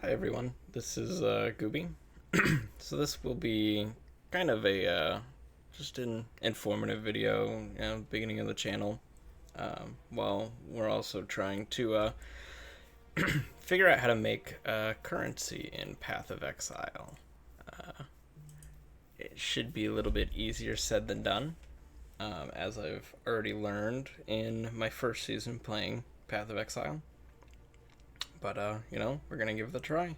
Hi everyone, this is Gooby. So this will be kind of a just an informative video, beginning of the channel. While we're also trying to figure out how to make currency in Path of Exile. It should be a little bit easier said than done, as I've already learned in my first season playing Path of Exile. But we're gonna give it a try.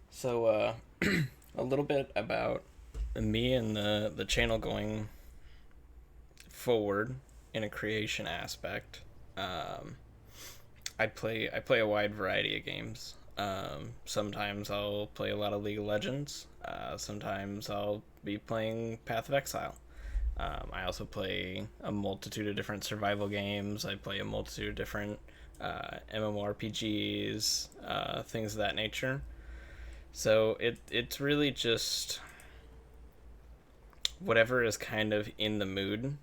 So, a little bit about me and the channel going forward in a creation aspect. Um, I play a wide variety of games. Sometimes I'll play a lot of League of Legends. Sometimes I'll be playing Path of Exile. I also play a multitude of different survival games. I play a multitude of different MMORPGs, things of that nature. So it's really just whatever is kind of in the mood,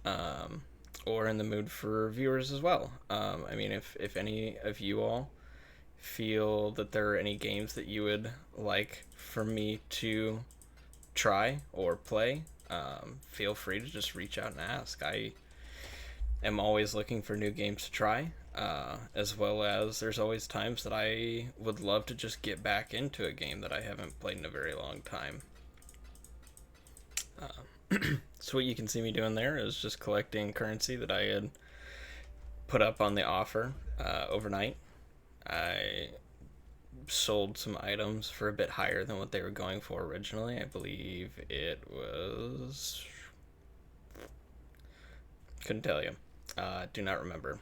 um, or in the mood for viewers as well. I mean, if any of you all feel that there are any games that you would like for me to try or play, feel free to just reach out and ask. I am always looking for new games to try, as well as there's always times that I would love to just get back into a game that I haven't played in a very long time. So what you can see me doing there is just collecting currency that I had put up on the offer overnight. I sold some items for a bit higher than what they were going for originally. I believe it was, couldn't tell you. Do not remember.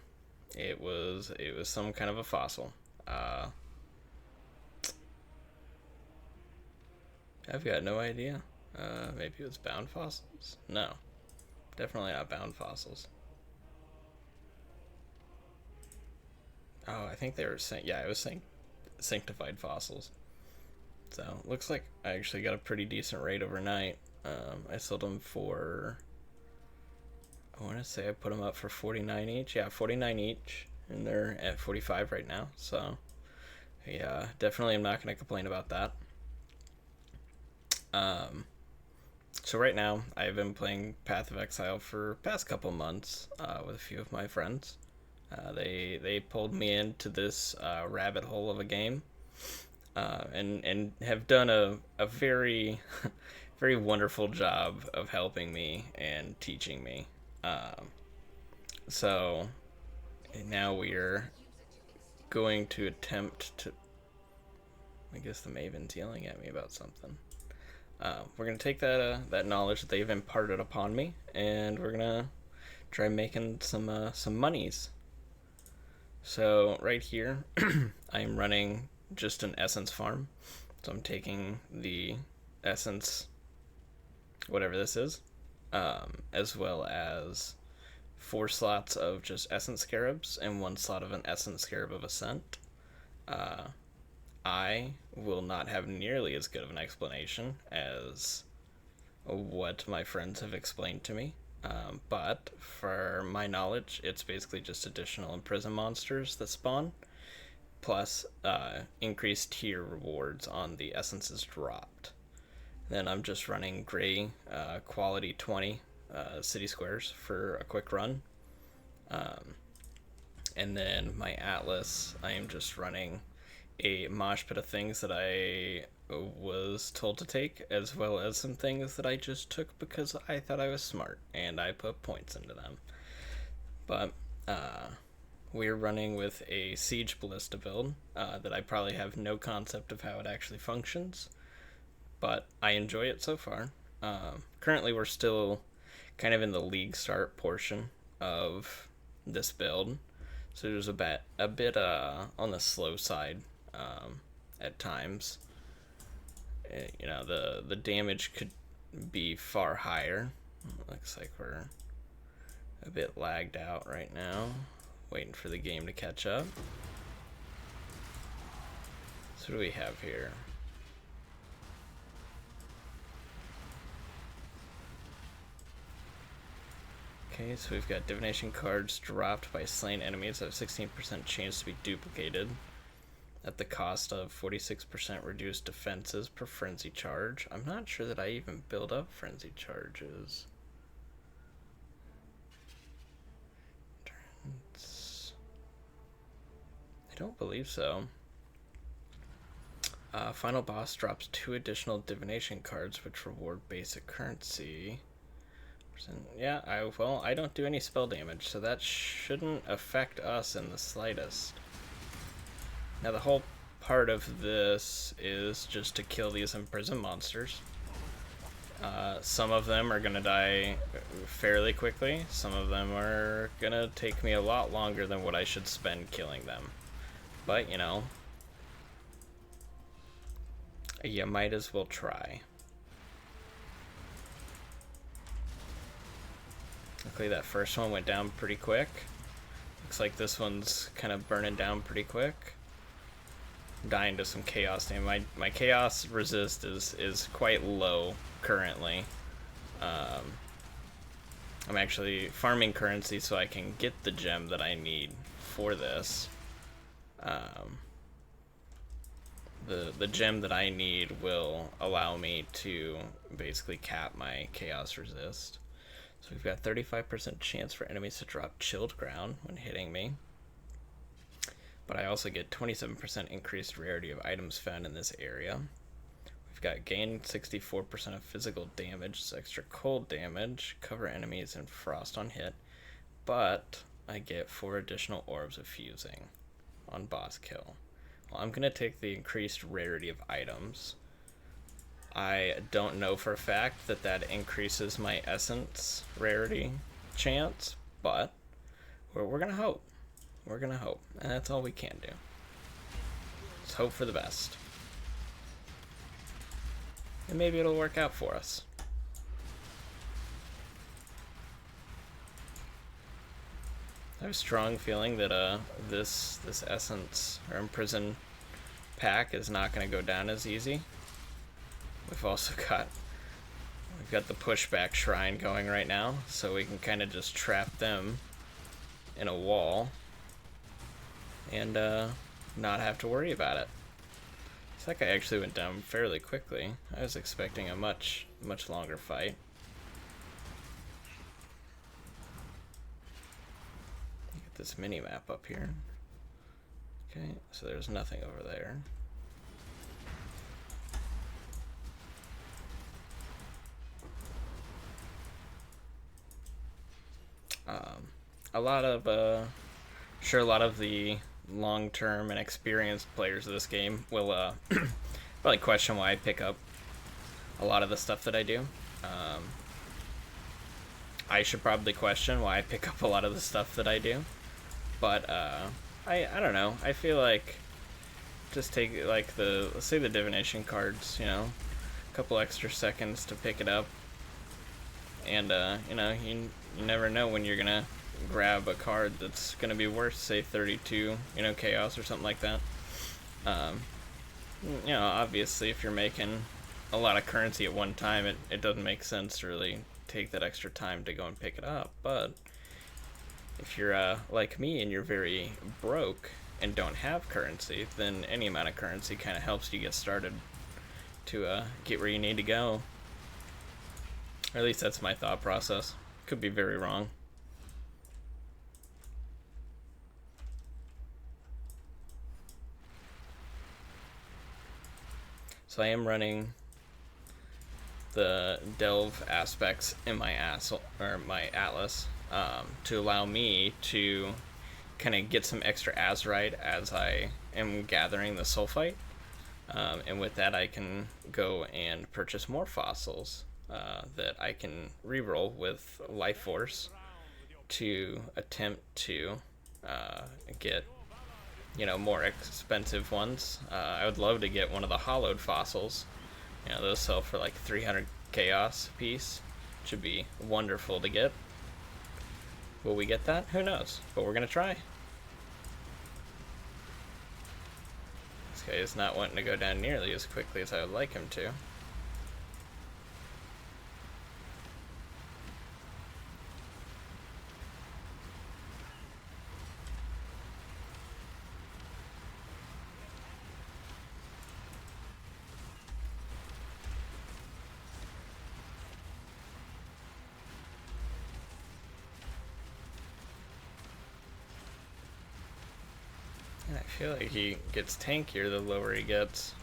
It was some kind of a fossil. Uh, I've got no idea. Maybe it was bound fossils. No, definitely not bound fossils. Oh, I think they were saying, yeah, it was saying sanctified fossils. So looks like I actually got a pretty decent rate overnight. I sold them for, I want to say I put them up for 49 each. Yeah, 49 each, and they're at 45 right now. So yeah, definitely I'm not going to complain about that. Um, so right now I've been playing Path of Exile for past couple months with a few of my friends. They pulled me into this rabbit hole of a game, and have done a very very wonderful job of helping me and teaching me. Um, so now we're going to attempt to. I guess the Maven's yelling at me about something. We're gonna take that knowledge that they've imparted upon me, and we're gonna try making some monies. So right here, I'm running just an essence farm. So I'm taking the essence, whatever this is, as well as 4 slots of just essence scarabs and 1 slot of an essence scarab of ascent. Uh, I will not have nearly as good of an explanation as what my friends have explained to me. But for my knowledge, it's basically just additional imprison monsters that spawn, plus increased tier rewards on the essences dropped. Then I'm just running gray quality 20 city squares for a quick run. Um, and then my Atlas, I am just running a mosh pit of things that I was told to take, as well as some things that I just took because I thought I was smart and I put points into them. But we're running with a Siege Ballista build that I probably have no concept of how it actually functions, but I enjoy it so far. Currently, we're still kind of in the league start portion of this build, so there's a bit on the slow side at times. The damage could be far higher. Looks like we're a bit lagged out right now, waiting for the game to catch up. So what do we have here? Okay, so we've got divination cards dropped by slain enemies that have 16% chance to be duplicated. at the cost of 46% reduced defenses per frenzy charge. I'm not sure that I even build up frenzy charges. I don't believe so. Final boss drops 2 additional divination cards, which reward basic currency. Yeah, I don't do any spell damage, so that shouldn't affect us in the slightest. Now the whole part of this is just to kill these imprisoned monsters. Some of them are gonna die fairly quickly. Some of them are gonna take me a lot longer than what I should spend killing them. But, you know, you might as well try. Luckily that first one went down pretty quick. Looks like this one's kind of burning down pretty quick. I'm dying to some chaos damage. My chaos resist is quite low currently. I'm actually farming currency so I can get the gem that I need for this. The gem that I need will allow me to basically cap my chaos resist. So we've got 35% chance for enemies to drop chilled ground when hitting me. But I also get 27% increased rarity of items found in this area. We've got gain 64% of physical damage, so extra cold damage, cover enemies in frost on hit. But I get 4 additional orbs of fusing on boss kill. Well, I'm going to take the increased rarity of items. I don't know for a fact that that increases my essence rarity chance, but we're going to hope. We're going to hope, and that's all we can do. Let's hope for the best. And maybe it'll work out for us. I have a strong feeling that this essence or imprison pack is not going to go down as easy. We've also got the pushback shrine going right now, so we can kind of just trap them in a wall and not have to worry about it. This guy actually went down fairly quickly. I was expecting a much longer fight. Get this mini map up here. Okay, so there's nothing over there. A lot of the long-term and experienced players of this game will probably question why I pick up a lot of the stuff that I do. I should probably question why I pick up a lot of the stuff that I do, but I don't know. I feel like just take like let's say the divination cards, you know, a couple extra seconds to pick it up, and you know, you never know when you're gonna grab a card that's gonna be worth, say, 32, you know, chaos or something like that. You know, obviously if you're making a lot of currency at one time, it doesn't make sense to really take that extra time to go and pick it up. But if you're like me and you're very broke and don't have currency, then any amount of currency kind of helps you get started to get where you need to go. Or at least that's my thought process. Could be very wrong. So I am running the delve aspects in my atlas to allow me to kind of get some extra azurite as I am gathering the sulfite, and with that I can go and purchase more fossils that I can reroll with life force to attempt to get, you know, more expensive ones. I would love to get one of the hollowed fossils. You know, those sell for like 300 chaos a piece, which would be wonderful to get. Will we get that? Who knows? But we're gonna try. This guy is not wanting to go down nearly as quickly as I would like him to. And I feel like he gets tankier the lower he gets.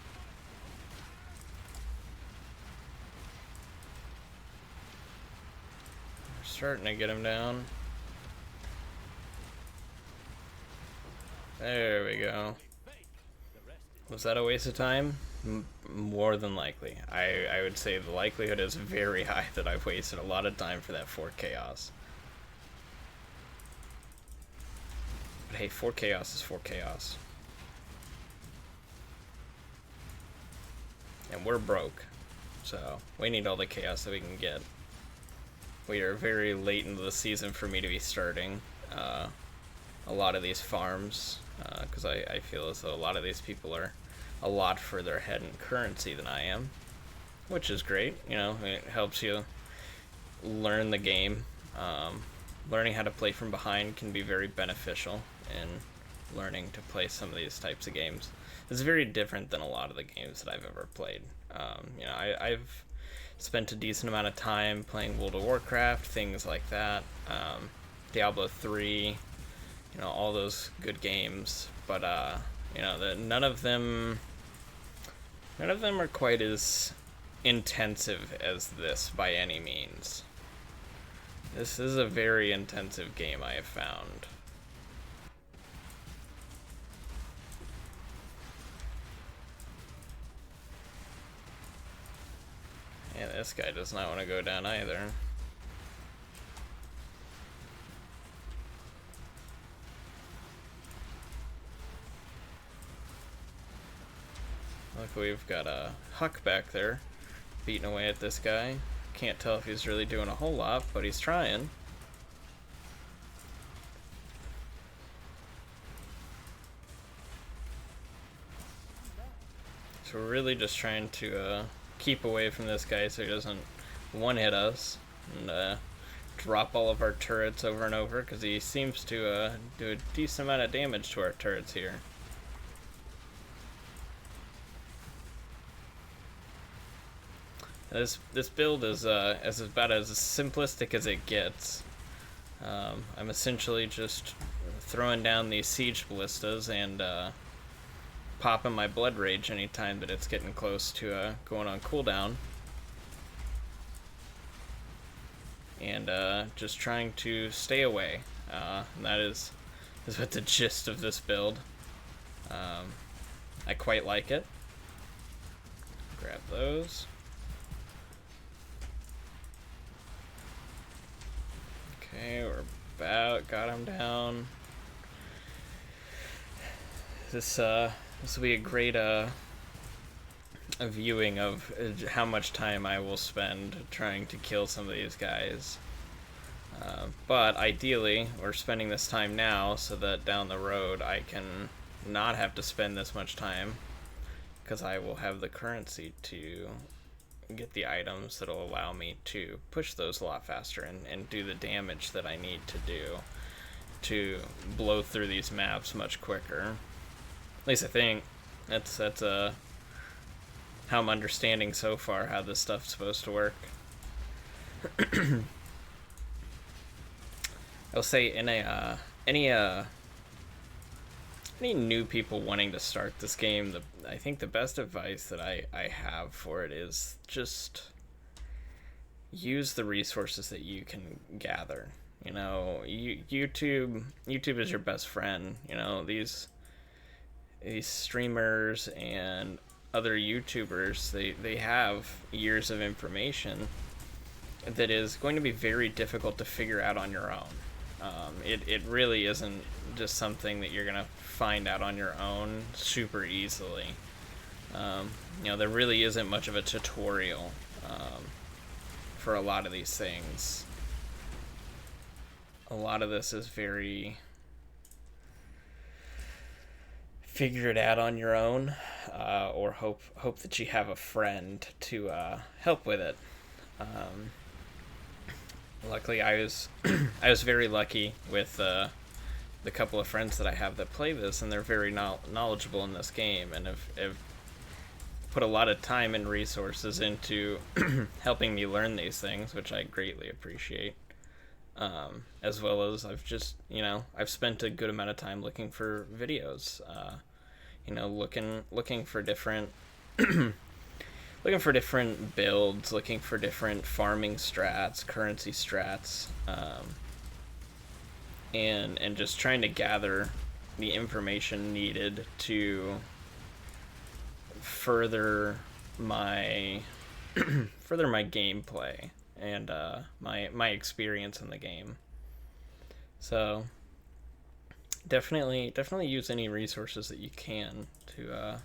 We're starting to get him down. There we go. Was that a waste of time? More than likely. I would say the likelihood is very high that I've wasted a lot of time for that 4 chaos. But hey, 4 chaos is 4 chaos. And we're broke. So we need all the chaos that we can get. We are very late into the season for me to be starting a lot of these farms. Because I feel as though a lot of these people are a lot further ahead in currency than I am, which is great. You know, it helps you learn the game. Learning how to play from behind can be very beneficial in learning to play some of these types of games. It's very different than a lot of the games that I've ever played. You know, I've spent a decent amount of time playing World of Warcraft, things like that, Diablo 3, you know, all those good games, but you know, none of them are quite as intensive as this by any means. This is a very intensive game, I have found. Yeah, this guy does not want to go down either. Look, we've got a Huck back there, beating away at this guy. Can't tell if he's really doing a whole lot, but he's trying. So we're really just trying to keep away from this guy so he doesn't one-hit us and drop all of our turrets over and over, because he seems to do a decent amount of damage to our turrets here. This build is about as simplistic as it gets. I'm essentially just throwing down these siege ballistas and popping my blood rage anytime that it's getting close to going on cooldown, and just trying to stay away. And that is what the gist of this build. I quite like it. Grab those. Okay, we're about got him down. This will be a great a viewing of how much time I will spend trying to kill some of these guys. But ideally, we're spending this time now so that down the road I can not have to spend this much time, because I will have the currency to get the items that will allow me to push those a lot faster and do the damage that I need to do to blow through these maps much quicker. At least I think that's how I'm understanding so far how this stuff's supposed to work. I'll say any new people wanting to start this game, I think the best advice that I have for it is just use the resources that you can gather. You know, YouTube is your best friend. You know, these streamers and other YouTubers, they have years of information that is going to be very difficult to figure out on your own. It really isn't just something that you're gonna find out on your own super easily. You know, there really isn't much of a tutorial for a lot of these things. A lot of this is very figure it out on your own, or hope that you have a friend to help with it. Luckily, I was very lucky with the couple of friends that I have that play this, and they're very knowledgeable in this game, and have put a lot of time and resources into helping me learn these things, which I greatly appreciate. as well as I've just, I've spent a good amount of time looking for videos, looking for different looking for different builds, looking for different farming strats, currency strats, and just trying to gather the information needed to further my further my gameplay and my experience in the game. So definitely use any resources that you can to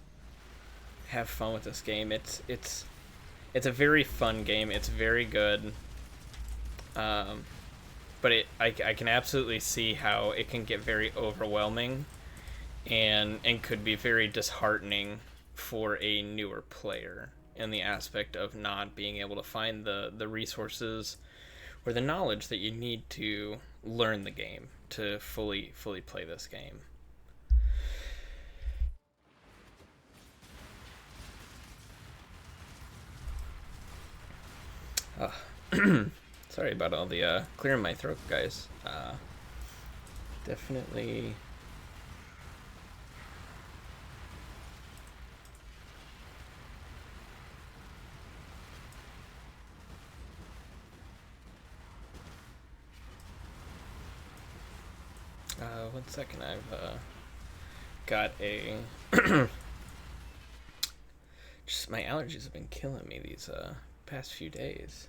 have fun with this game. It's a very fun game. It's very good. But I can absolutely see how it can get very overwhelming and could be very disheartening for a newer player in the aspect of not being able to find the resources or the knowledge that you need to learn the game to fully play this game. Sorry about all the clearing my throat, guys. Definitely. One second, I've got a. Just my allergies have been killing me these past few days.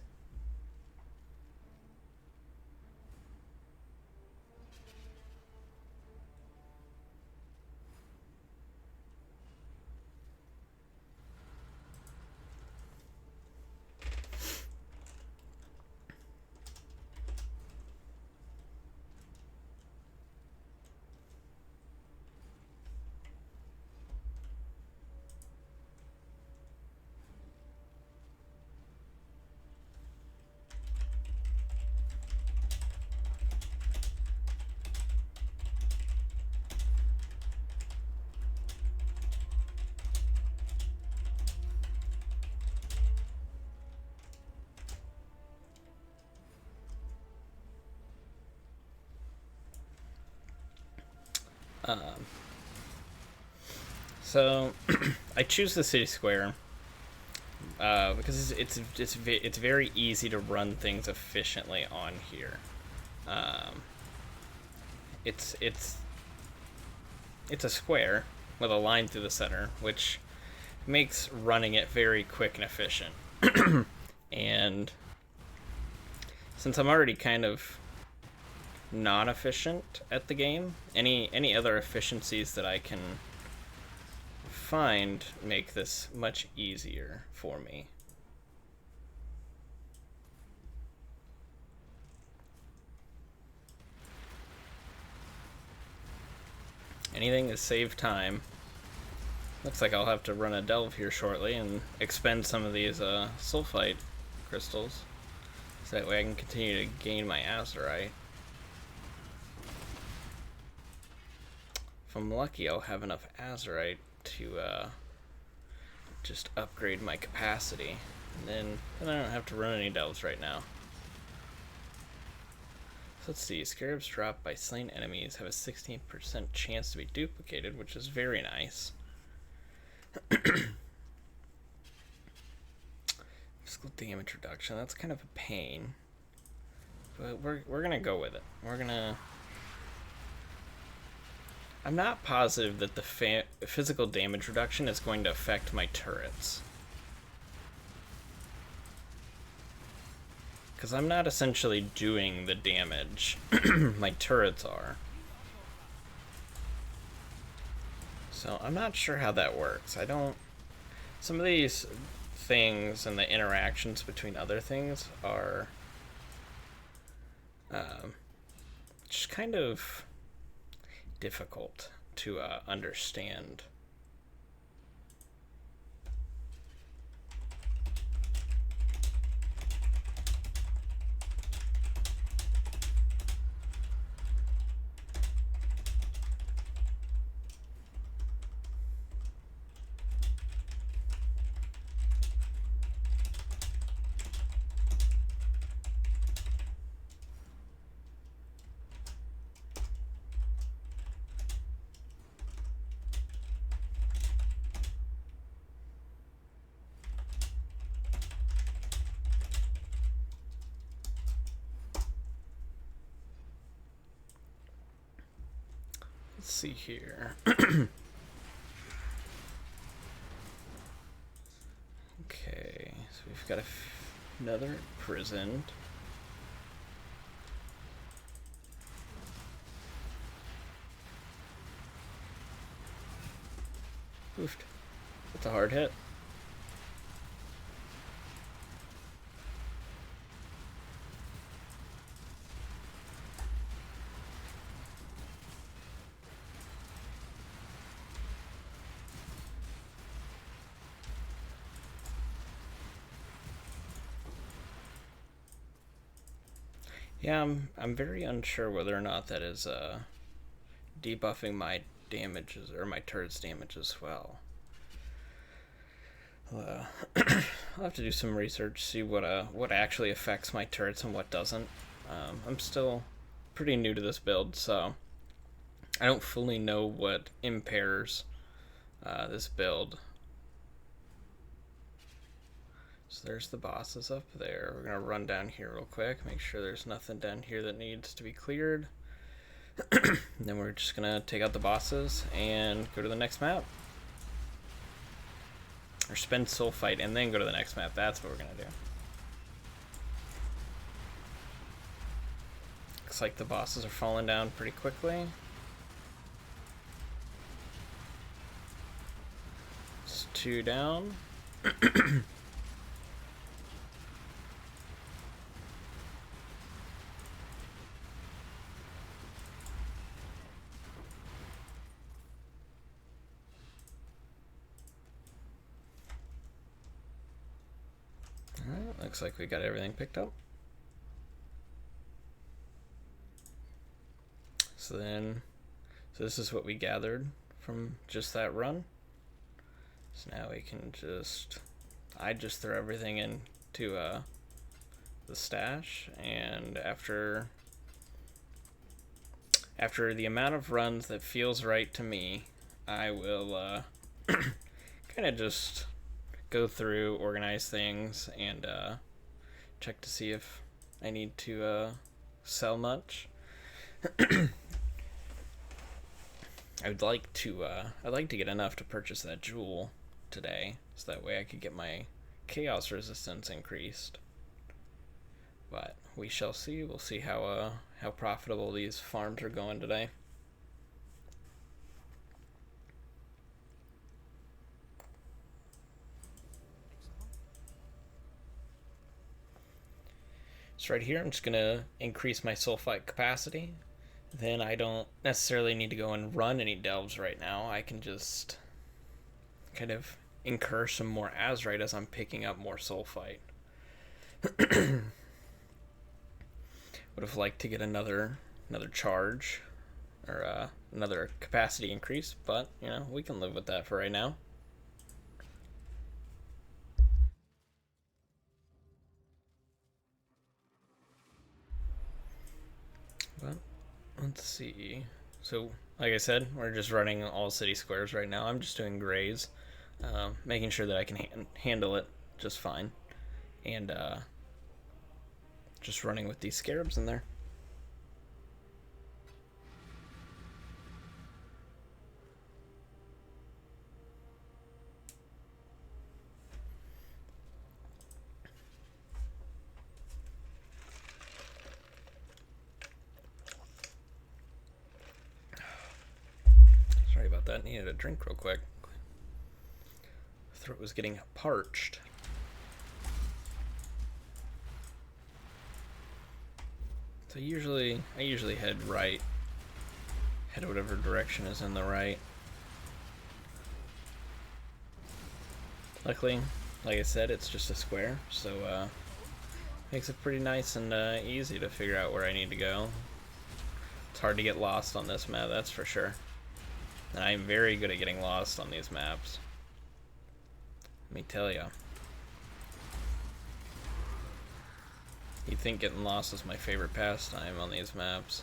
So I choose the city square because it's very easy to run things efficiently on here. Um, it's it's a square with a line through the center, which makes running it very quick and efficient. And since I'm already kind of non-efficient at the game, any other efficiencies that I can find make this much easier for me. Anything to save time. Looks like I'll have to run a delve here shortly and expend some of these sulfite crystals, so that way I can continue to gain my azurite. If I'm lucky, I'll have enough azurite to just upgrade my capacity, and then I don't have to run any delves right now. So let's see, scarabs dropped by slain enemies have a 16% chance to be duplicated, which is very nice. Physical damage reduction, that's kind of a pain, but we're gonna go with it. I'm not positive that the physical damage reduction is going to affect my turrets, because I'm not essentially doing the damage. My turrets are. So I'm not sure how that works. Some of these things and the interactions between other things are just kind of difficult to understand. Let's see here. Okay, so we've got another imprisoned. Oofed. That's a hard hit. Yeah, I'm very unsure whether or not that is debuffing my damages or my turret's damage as well. I'll have to do some research, see what actually affects my turrets and what doesn't. I'm still pretty new to this build, so I don't fully know what impairs this build. So there's the bosses up there. We're gonna run down here real quick, make sure there's nothing down here that needs to be cleared. And then we're just gonna take out the bosses and go to the next map. Or spend soul fight and then go to the next map. That's what we're gonna do. Looks like the bosses are falling down pretty quickly. It's 2 down. Alright, looks like we got everything picked up. So this is what we gathered from just that run. So now we can I just throw everything into the stash, and after the amount of runs that feels right to me, I will kind of just go through, organize things, and check to see if I need to sell much. I'd like to get enough to purchase that jewel today, so that way I could get my chaos resistance increased. But we shall see. We'll see how profitable these farms are going today. So right here, I'm just gonna increase my sulfite capacity. Then I don't necessarily need to go and run any delves right now. I can just kind of incur some more azurite as I'm picking up more sulfite. Would have liked to get another charge or another capacity increase, but you know, we can live with that for right now. But let's see. So, like I said, we're just running all city squares right now. I'm just doing grays, making sure that I can handle it just fine, and just running with these scarabs in there. Sorry about that. Needed a drink real quick. Throat was getting parched. So I usually head right. Head whatever direction is in the right. Luckily, like I said, it's just a square, so makes it pretty nice and easy to figure out where I need to go. It's hard to get lost on this map, that's for sure. And I'm very good at getting lost on these maps. Let me tell ya. You'd think getting lost is my favorite pastime on these maps.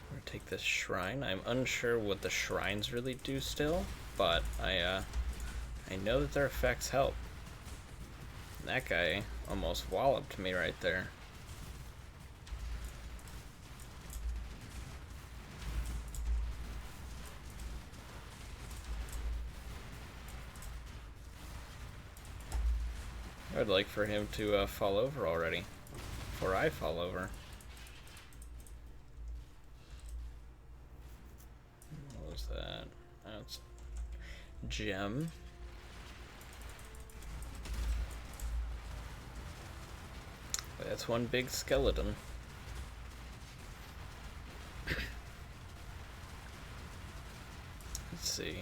I'm gonna take this shrine. I'm unsure what the shrines really do still, but I know that their effects help. And that guy almost walloped me right there. I'd like for him to fall over already, before I fall over. What was that? That's gem. That's one big skeleton. Let's see.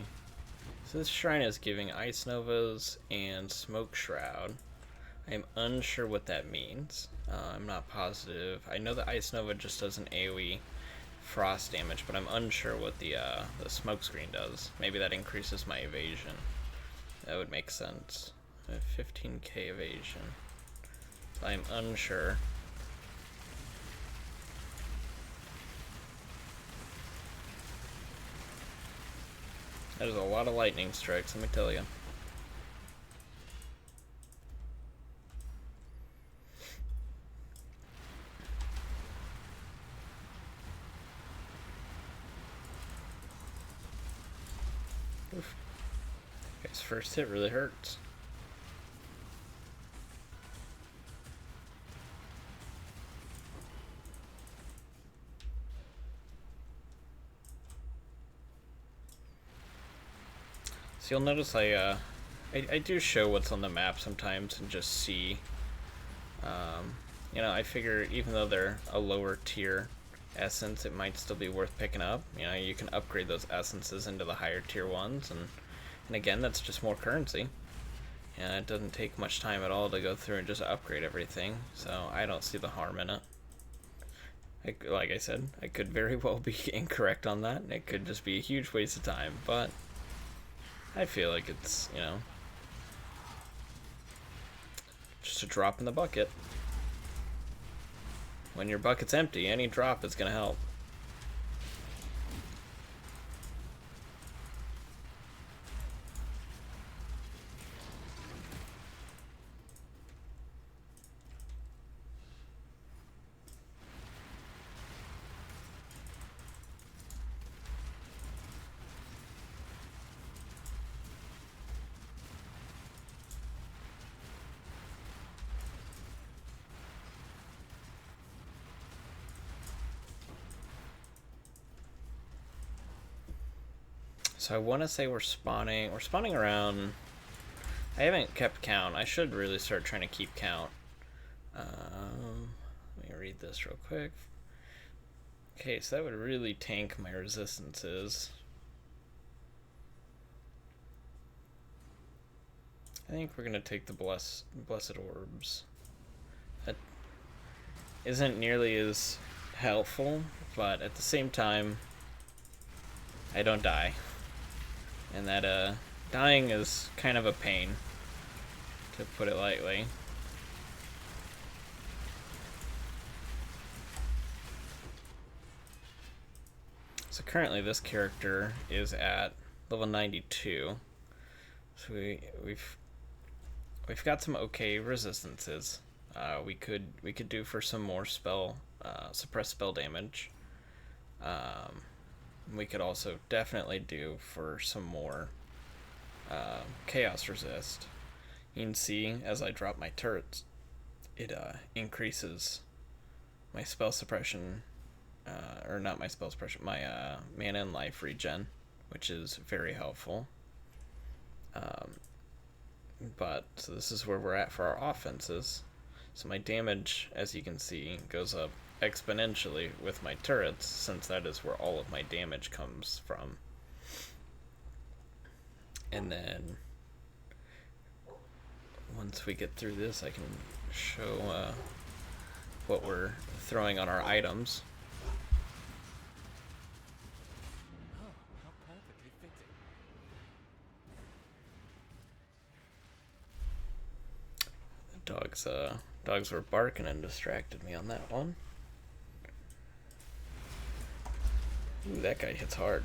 So this shrine is giving Ice Novas and Smoke Shroud. I am unsure what that means. I'm not positive. I know the Ice Nova just does an AoE frost damage, but I'm unsure what the smoke screen does. Maybe that increases my evasion. That would make sense. I have 15k evasion. I'm unsure. That is a lot of lightning strikes, let me tell you. Oof. Guy's first hit really hurts. So you'll notice I do show what's on the map sometimes and just see. You know, I figure even though they're a lower tier essence, it might still be worth picking up. You know, you can upgrade those essences into the higher tier ones, and again, that's just more currency. And it doesn't take much time at all to go through and just upgrade everything, so I don't see the harm in it. Like I said, I could very well be incorrect on that, and it could just be a huge waste of time, but I feel like it's, you know, just a drop in the bucket. When your bucket's empty, any drop is going to help. So I want to say we're spawning around, I haven't kept count, I should really start trying to keep count. Let me read this real quick. Okay, so that would really tank my resistances. I think we're going to take the blessed orbs. That isn't nearly as helpful, but at the same time, I don't die. And that, dying is kind of a pain, to put it lightly. So currently this character is at level 92. So we've got some okay resistances. We could do for some more suppressed spell damage. We could also definitely do for some more chaos resist. You can see as I drop my turrets, it increases my spell suppression, or not my spell suppression, my mana and life regen, which is very helpful. But so this is where we're at for our offenses. So my damage, as you can see, goes up exponentially with my turrets, since that is where all of my damage comes from. And then once we get through this, I can show what we're throwing on our items. Dogs were barking and distracted me on that one. Ooh, that guy hits hard.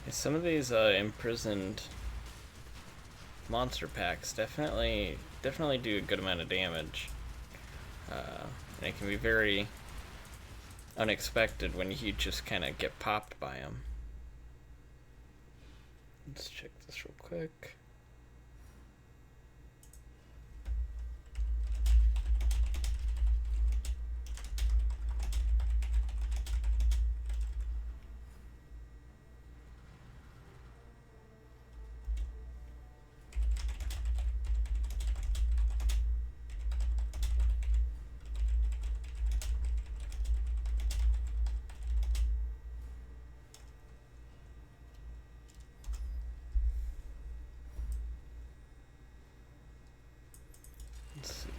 Some of these imprisoned monster packs definitely do a good amount of damage. And it can be very unexpected when you just kind of get popped by them. Let's check this real quick. Let's see.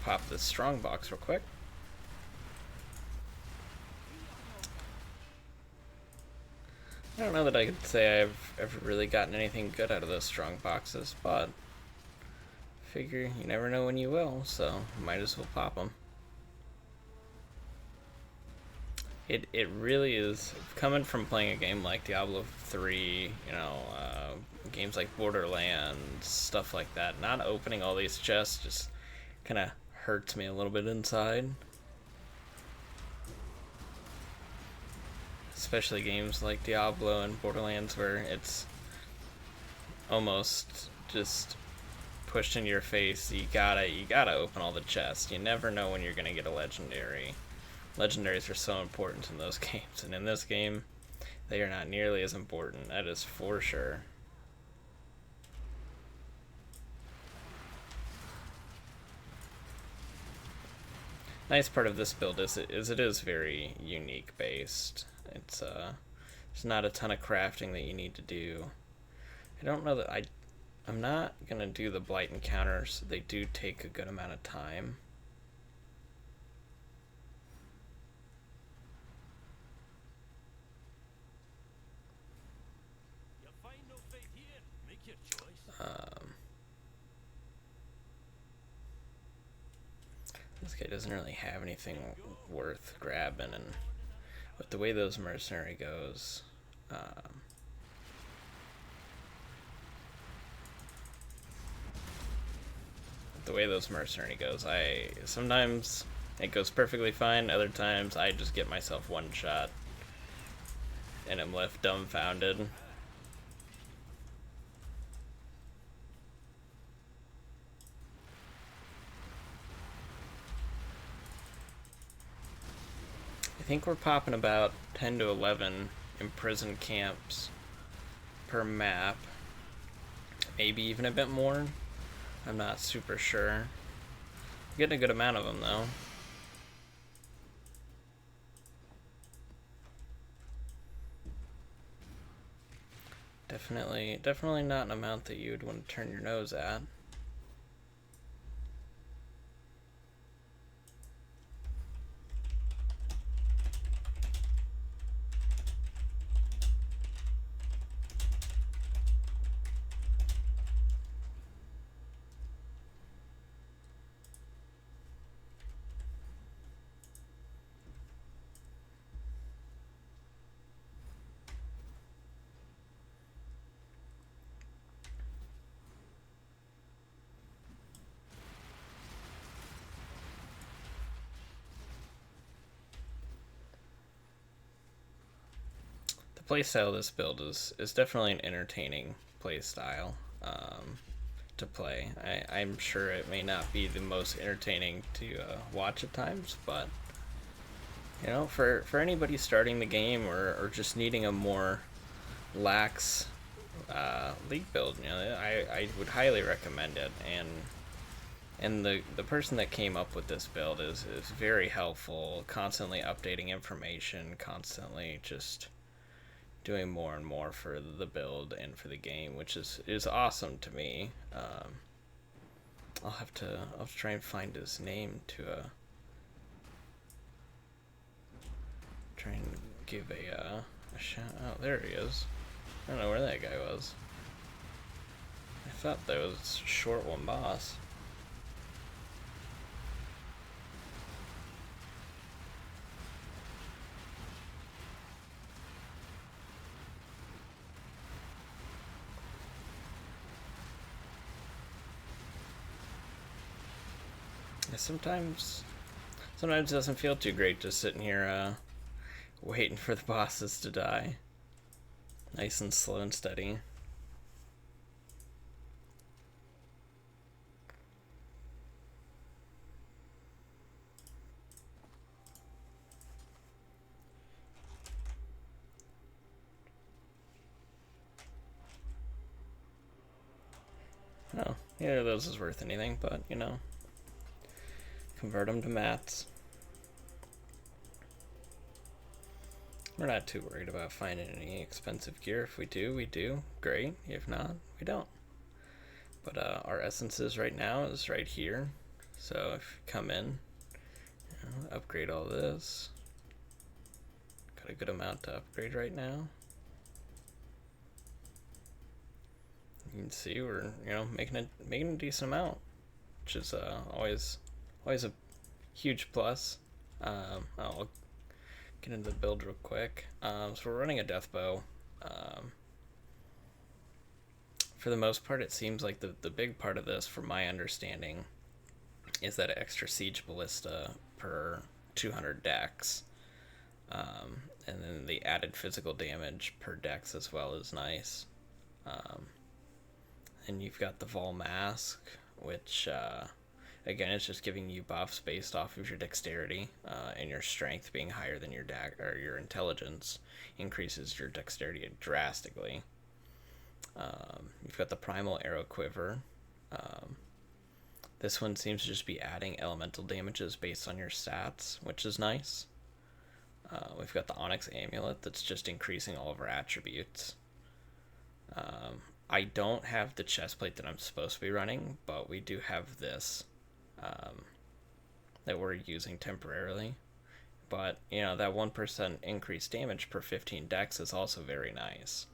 Pop this strong box real quick. I don't know that I could say I've ever really gotten anything good out of those strong boxes, but figure you never know when you will, so might as well pop them. It really is, coming from playing a game like Diablo 3, games like Borderlands, stuff like that, not opening all these chests just kind of hurts me a little bit inside. Especially games like Diablo and Borderlands where it's almost just pushed in your face. You gotta open all the chests. You never know when you're gonna get a legendary. Legendaries are so important in those games, and in this game, they are not nearly as important. That is for sure. Nice part of this build is it is very unique based. There's not a ton of crafting that you need to do. I don't know that I'm not gonna do the blight encounters. They do take a good amount of time. This guy doesn't really have anything worth grabbing, and with the way those mercenary goes, I sometimes it goes perfectly fine. Other times I just get myself one shot, and I'm left dumbfounded. I think we're popping about 10 to 11 imprisoned camps per map. Maybe even a bit more. I'm not super sure. I'm getting a good amount of them though. Definitely not an amount that you would want to turn your nose at. Playstyle of this build is definitely an entertaining playstyle to play. I'm sure it may not be the most entertaining to watch at times, but for anybody starting the game or just needing a more lax league build, I would highly recommend it. And the person that came up with this build is very helpful, constantly updating information, constantly just doing more and more for the build and for the game, which is awesome to me. I'll try and find his name to try and give a shout out. There he is. I don't know where that guy was. I thought that was short one boss. Sometimes it doesn't feel too great just sitting here Waiting for the bosses to die. Nice and slow and steady. Oh, neither of those is worth anything, but, you know, convert them to mats. We're not too worried about finding any expensive gear. If we do, we do. Great. If not, we don't. But our essences right now is right here. So if you come in, you know, upgrade all this. Got a good amount to upgrade right now. You can see we're, you know, making a decent amount, which is always a huge plus. I'll get into the build real quick. So we're running a death bow. For the most part, it seems like the big part of this, from my understanding, is that extra siege ballista per 200 dex. And then the added physical damage per dex as well is nice. And you've got the Vol Mask, which again is just giving you buffs based off of your dexterity, and your strength being higher than your or your intelligence increases your dexterity drastically. You've got the Primal Arrow Quiver. This one seems to just be adding elemental damages based on your stats, which is nice. We've got the Onyx Amulet that's just increasing all of our attributes. I don't have the chestplate that I'm supposed to be running, but we do have this that we're using temporarily. But, you know, that 1% increased damage per 15 dex is also very nice.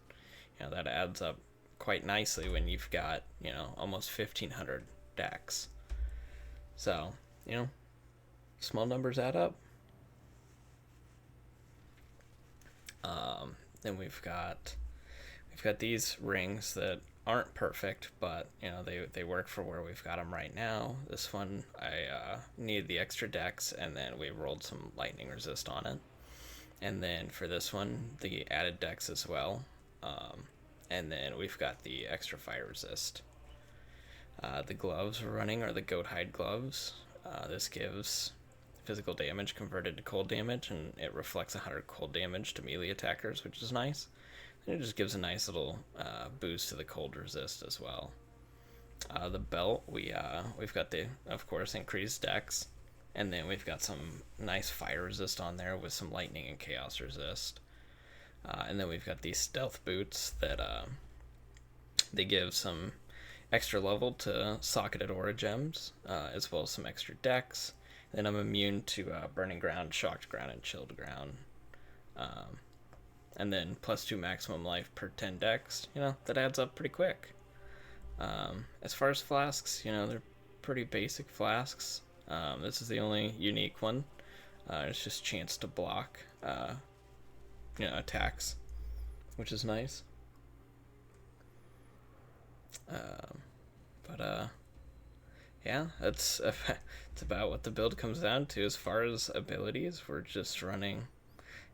You know, that adds up quite nicely when you've got, you know, almost 1,500 dex. So, you know, small numbers add up. Then we've got these rings that aren't perfect, but you know they work for where we've got them right now. This one I needed the extra dex, and then we rolled some lightning resist on it. And then for this one, the added dex as well. And then we've got the extra fire resist. The gloves we're running are the goat hide gloves. This gives physical damage converted to cold damage, and it reflects 100 cold damage to melee attackers, which is nice. And it just gives a nice little boost to the cold resist as well. The belt, we've got the, of course, increased dex, and then we've got some nice fire resist on there with some lightning and chaos resist. And then we've got these stealth boots that they give some extra level to socketed aura gems, as well as some extra dex. Then I'm immune to burning ground, shocked ground, and chilled ground. And then plus 2 maximum life per 10 dex. You know, that adds up pretty quick. As far as flasks, you know, they're pretty basic flasks. This is the only unique one. It's just chance to block, you know, attacks, which is nice. Yeah, that's it's about what the build comes down to. As far as abilities, we're just running,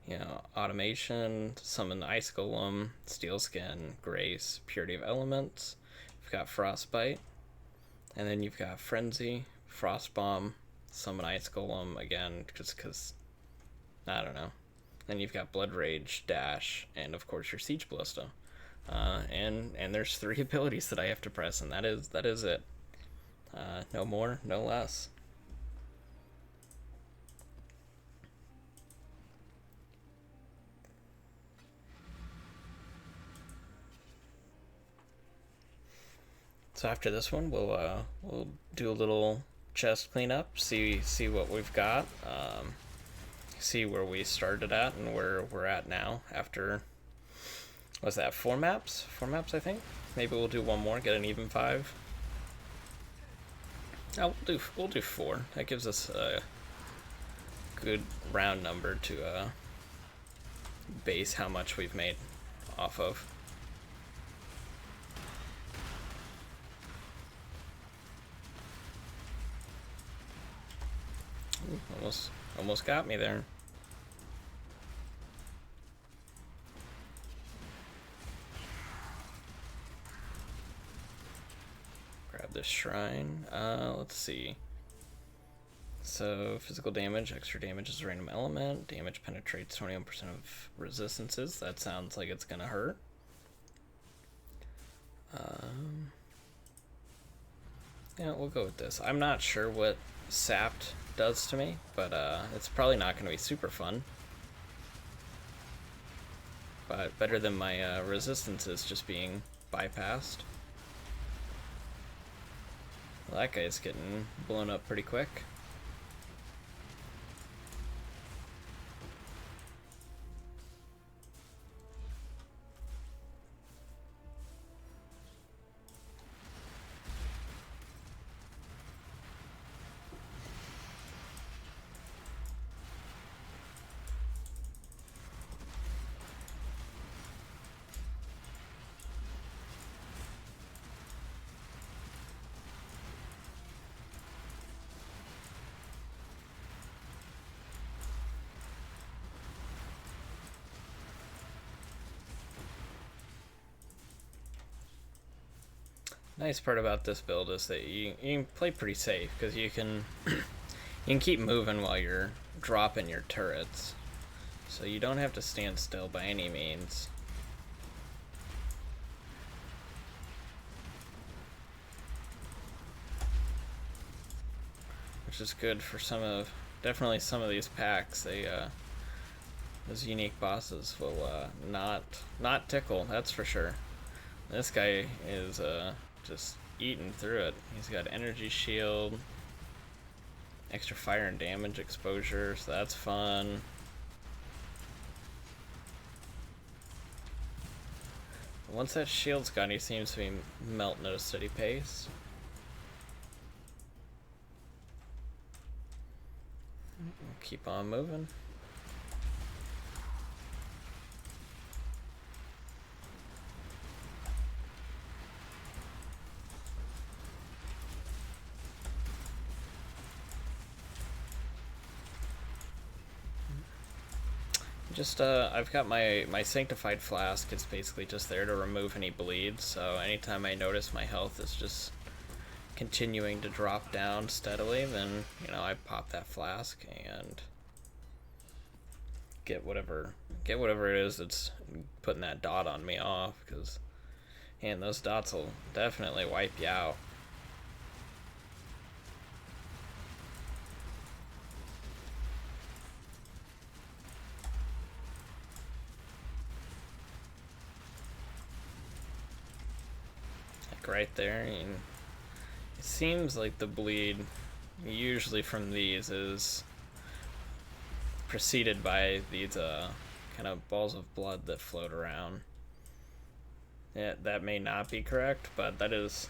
you know, automation, summon ice golem, steel skin, grace, purity of elements. We've got frostbite, and then you've got frenzy, frost bomb, summon ice golem again, just because I don't know. Then you've got blood rage, dash, and of course your siege ballista. And there's 3 abilities that I have to press, and that is it. No more, no less. So after this one, we'll do a little chest cleanup, see what we've got, see where we started at and where we're at now. After, what's that, 4 maps? 4 maps, I think. Maybe we'll do one more, get an even 5. Oh, we'll do 4. That gives us a good round number to base how much we've made off of. Ooh, almost got me there. this shrine. Let's see. So, physical damage, extra damage is a random element. Damage penetrates 21% of resistances. That sounds like it's gonna hurt. Yeah, we'll go with this. I'm not sure what sapped does to me, but it's probably not gonna be super fun. But better than my resistances just being bypassed. Well, that guy's getting blown up pretty quick. Nice part about this build is that you can play pretty safe because you can you can keep moving while you're dropping your turrets, so you don't have to stand still by any means. Which is good for definitely some of these packs. Those unique bosses will not tickle, that's for sure. This guy is just eating through it. He's got energy shield, extra fire and damage exposure, so that's fun. Once that shield's gone, he seems to be melting at a steady pace. We'll keep on moving. I've got my sanctified flask. It's basically just there to remove any bleeds, so anytime I notice my health is just continuing to drop down steadily, then, you know, I pop that flask and get whatever it is that's putting that dot on me off, because, man, those dots will definitely wipe you out. Right there, and it seems like the bleed usually from these is preceded by these kind of balls of blood that float around. Yeah, that may not be correct, but that is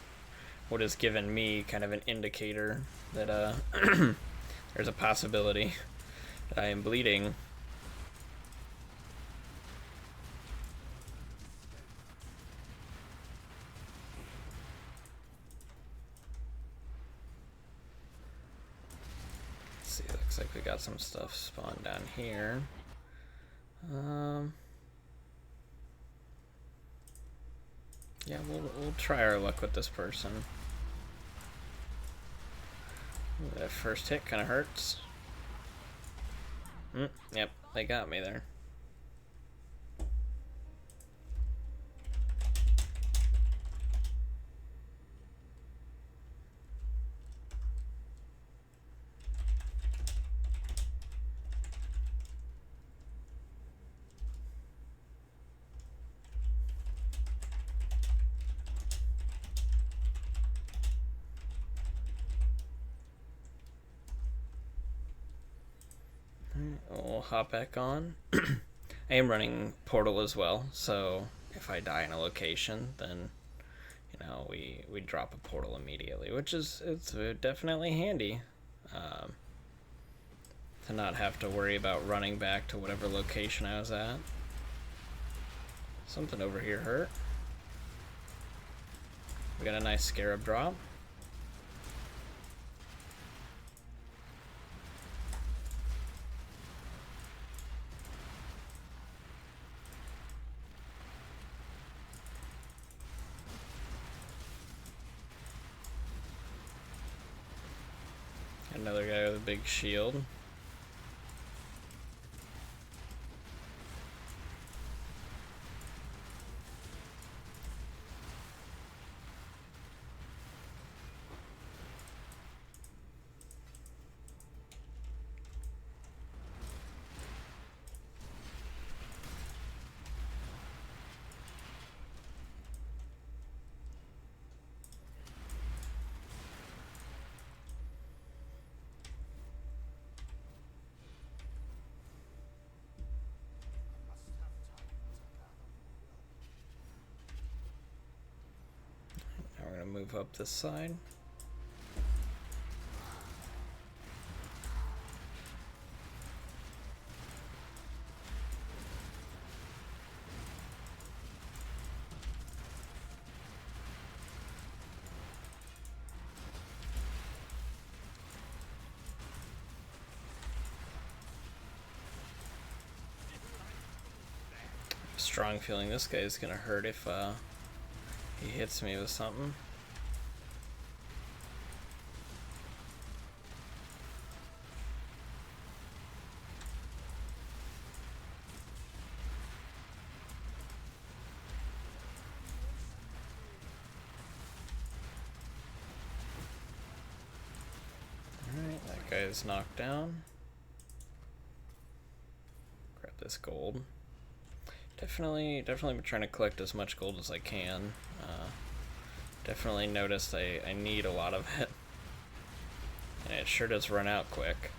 what has given me kind of an indicator that there's a possibility that I am bleeding. Looks like we got some stuff spawned down here. Yeah, we'll try our luck with this person. Ooh, that first hit kind of hurts. Yep, they got me there. We'll hop back on. I am running portal as well, so if I die in a location, then, you know, we drop a portal immediately, which is definitely handy to not have to worry about running back to whatever location I was at. Something over here hurt. We got a nice scarab drop. Another guy with a big shield. Now we're gonna move up this side. Strong feeling this guy is gonna hurt if he hits me with something. Alright, that guy is knocked down. Grab this gold. Definitely been trying to collect as much gold as I can. Definitely noticed I need a lot of it. And it sure does run out quick.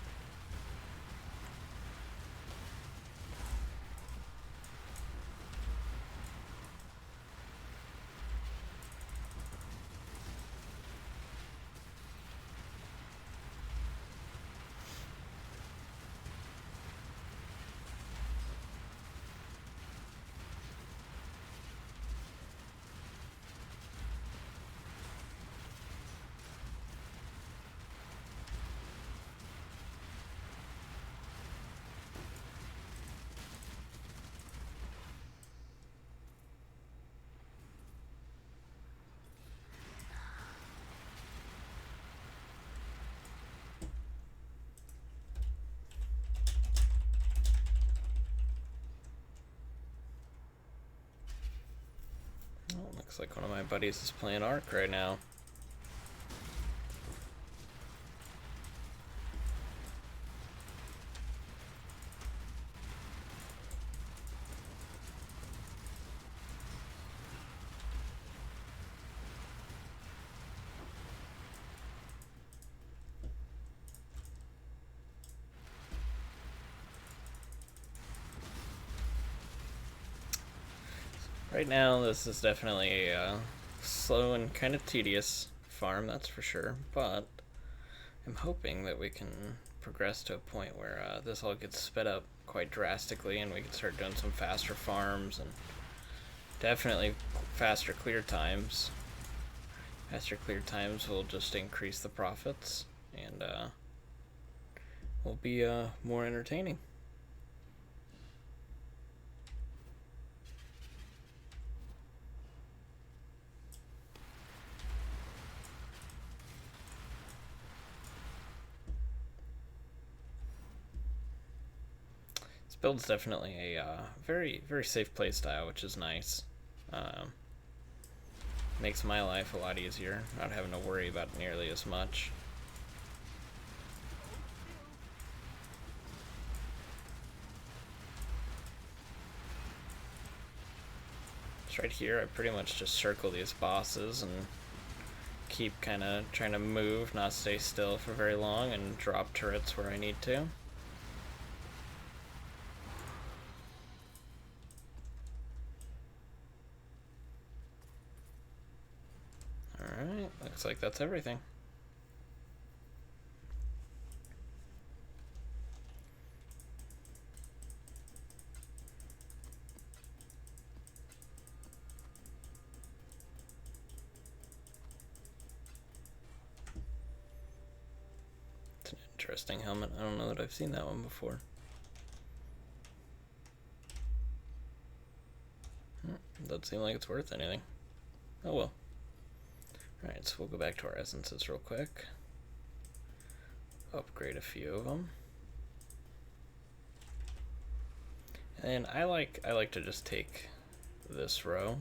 Oh, looks like one of my buddies is playing Ark right now. Right now, this is definitely a slow and kind of tedious farm, that's for sure, but I'm hoping that we can progress to a point where this all gets sped up quite drastically and we can start doing some faster farms and definitely faster clear times. Faster clear times will just increase the profits and will be more entertaining. Build's definitely a very safe play style, which is nice. Makes my life a lot easier, not having to worry about nearly as much. So right here, I pretty much just circle these bosses and keep kind of trying to move, not stay still for very long, and drop turrets where I need to. Alright, looks like that's everything. It's an interesting helmet. I don't know that I've seen that one before. Doesn't seem like it's worth anything. Oh well. Alright, so we'll go back to our essences real quick. upgrade a few of them. And I like to just take this row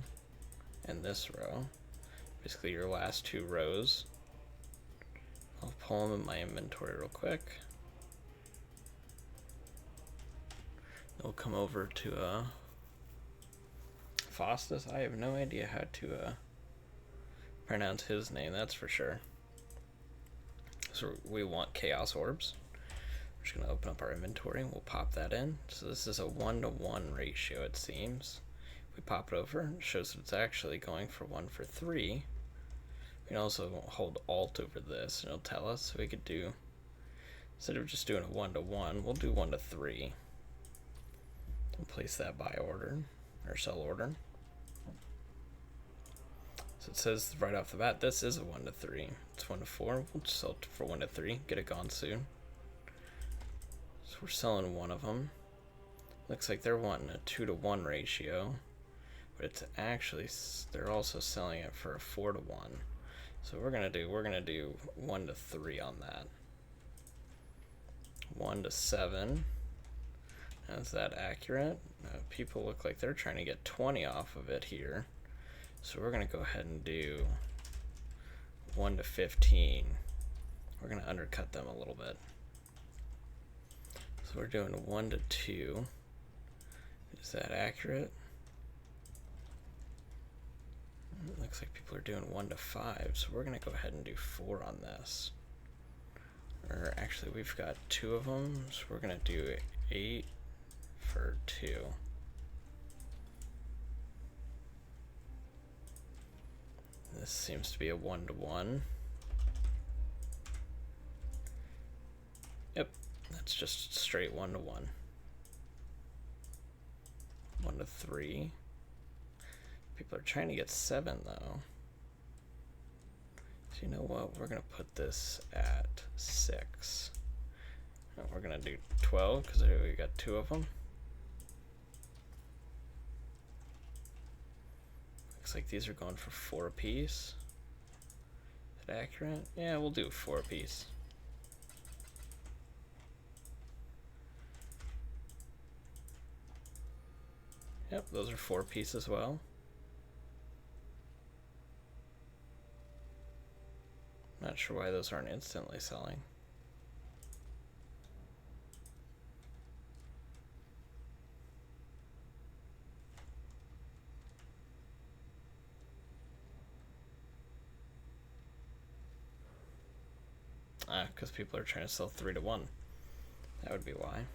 and this row, basically your last two rows. I'll pull them in my inventory real quick. We'll come over to Faustus. I have no idea how to pronounce his name, that's for sure. So we want chaos orbs. We're just gonna open up our inventory and we'll pop that in. So this is a 1-to-1 ratio, it seems. If we pop it over, it shows that it's actually going for 1 for 3. We can also hold Alt over this and it'll tell us. So we could do, instead of just doing a 1-to-1, we'll do 1 to 3. We'll place that buy order or sell order. So it says right off the bat, this is a 1 to 3. It's 1 to 4. We'll just sell it for 1 to 3. Get it gone soon. So we're selling one of them. Looks like they're wanting a 2-to-1 ratio, but it's actually, they're also selling it for a 4-to-1. So we're gonna do 1 to 3 on that. 1 to 7. Now, is that accurate? People look like they're trying to get 20 off of it here. So we're gonna go ahead and do 1 to 15. We're gonna undercut them a little bit. So we're doing 1 to 2. Is that accurate? It looks like people are doing 1 to 5, so we're gonna go ahead and do 4 on this. Or actually, we've got 2 of them, so we're gonna do 8 for 2. This seems to be a 1-to-1. Yep, that's just straight 1-to-1. 1 to 3. People are trying to get 7 though. So you know what? We're gonna put this at 6. And we're gonna do 12 because we got 2 of them. Looks like these are going for 4 apiece. Is that accurate? Yeah, we'll do 4 apiece. Yep, those are 4 apiece as well. Not sure why those aren't instantly selling. Because people are trying to sell 3-to-1. That would be why.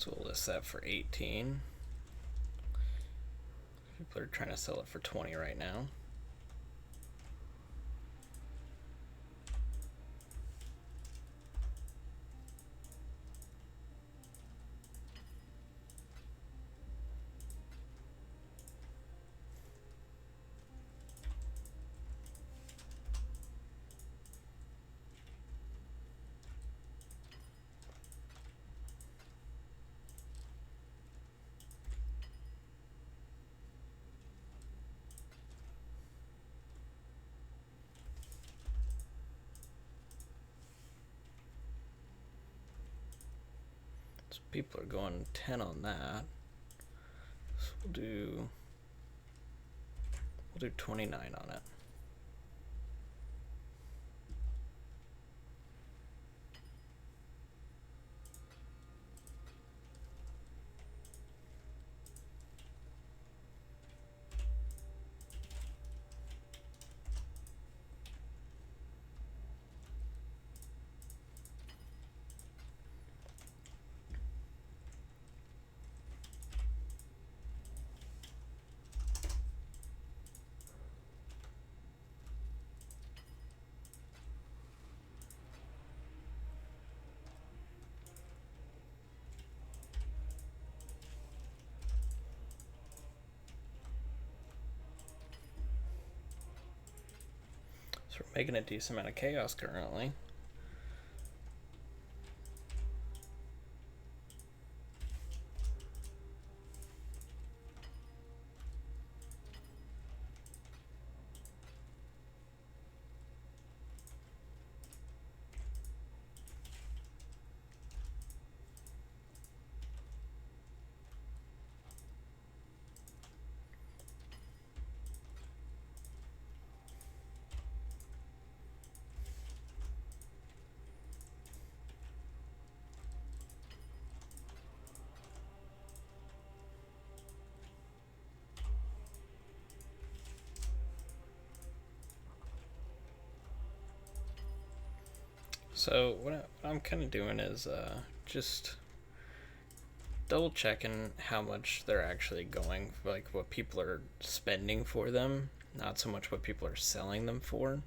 So we'll list that for 18. People are trying to sell it for 20 right now. So people are going 10 on that. So we'll do 29 on it. So we're making a decent amount of chaos currently. So what I'm kind of doing is just double checking how much they're actually going, like what people are spending for them, not so much what people are selling them for.